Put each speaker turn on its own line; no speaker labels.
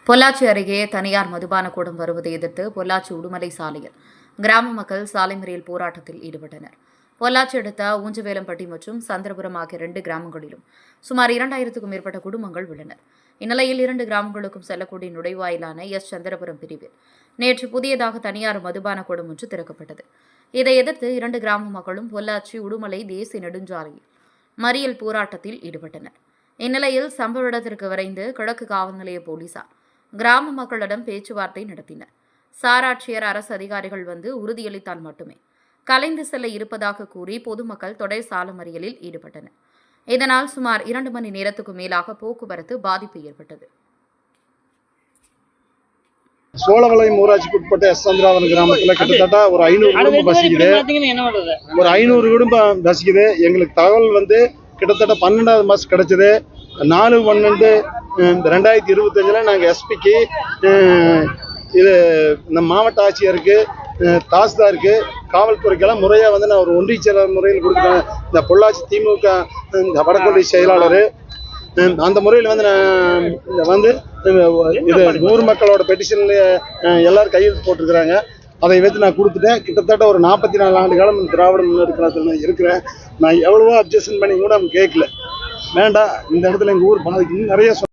பொள்ளாச்சி அருகே தனியார் மதுபான கூடம் வருவதை எதிர்த்து பொள்ளாச்சி உடுமலை சாலையில் கிராம மக்கள் சாலை மறியல் போராட்டத்தில் ஈடுபட்டனர். பொள்ளாச்சி அடுத்த ஊஞ்சவேலம்பட்டி மற்றும் சந்திரபுரம் ஆகிய 2 கிராமங்களிலும் சுமார் 2000க்கும் மேற்பட்ட குடும்பங்கள் உள்ளனர். இந்நிலையில் 2 கிராமங்களுக்கும் செல்லக்கூடிய நுழைவாயிலான சந்திரபுரம் பிரிவில் நேற்று புதியதாக தனியார் மதுபான கூடம் ஒன்று திறக்கப்பட்டது. இதை எதிர்த்து 2 கிராம மக்களும் பொள்ளாச்சி உடுமலை தேசிய நெடுஞ்சாலையில் மறியல் போராட்டத்தில் ஈடுபட்டனர். இந்நிலையில் சம்பவ இடத்திற்கு விரைந்து கிழக்கு காவல் நிலைய போலீசார் கிராம மக்களிடம் பேச்சுவார்த்தை நடத்தினர். சாராட்சியர் அரசு அதிகாரிகள் வந்து உறுதியளித்தால் மட்டுமே கலைந்து செல்ல இருப்பதாக கூறி பொதுமக்கள் தொடர் சாலை மறியலில் ஈடுபட்டனர். இதனால் சுமார் 2 மணி நேரத்துக்கு மேலாக போக்குவரத்து பாதிப்பு ஏற்பட்டது.
சோழவளையம் ஊராட்சிக்கு உட்பட்ட சந்திராவரம் கிராமத்தில் கிட்டத்தட்ட ஒரு 500 குடும்பம் வசிக்குது. ஒரு 500 குடும்பம் வசிக்குது. எங்களுக்கு தகவல் வந்து கிட்டத்தட்ட 12வது மாதம் கிடைச்சது. 4/12/2025 நாங்கள் எஸ்பிக்கு இது இந்த மாவட்ட ஆட்சியருக்கு தாசில்தாருக்கு காவல்துறைக்கெல்லாம் முறையாக வந்து நான் ஒரு ஒன்றிய செயலாளர் முறையில் கொடுக்குறேன். இந்த பொள்ளாச்சி திமுக இந்த வடகொள்கை செயலாளர் அந்த முறையில் வந்து நான் வந்து இது ஊர் மக்களோட பெட்டிஷனில் எல்லாரும் கையெழுத்து போட்டிருக்கிறாங்க. அதை வைத்து நான் கொடுத்துட்டேன். கிட்டத்தட்ட ஒரு 44 ஆண்டு காலம் திராவிட முன்னேற்ற கழகத்தில் இருக்கிறேன். நான் எவ்வளவோ அப்ஜெக்ஷன் பண்ணி கூட அவங்க கேட்கல. வேண்டாம், இந்த இடத்துல எங்கள் ஊர் பாதிக்குன்னு நிறைய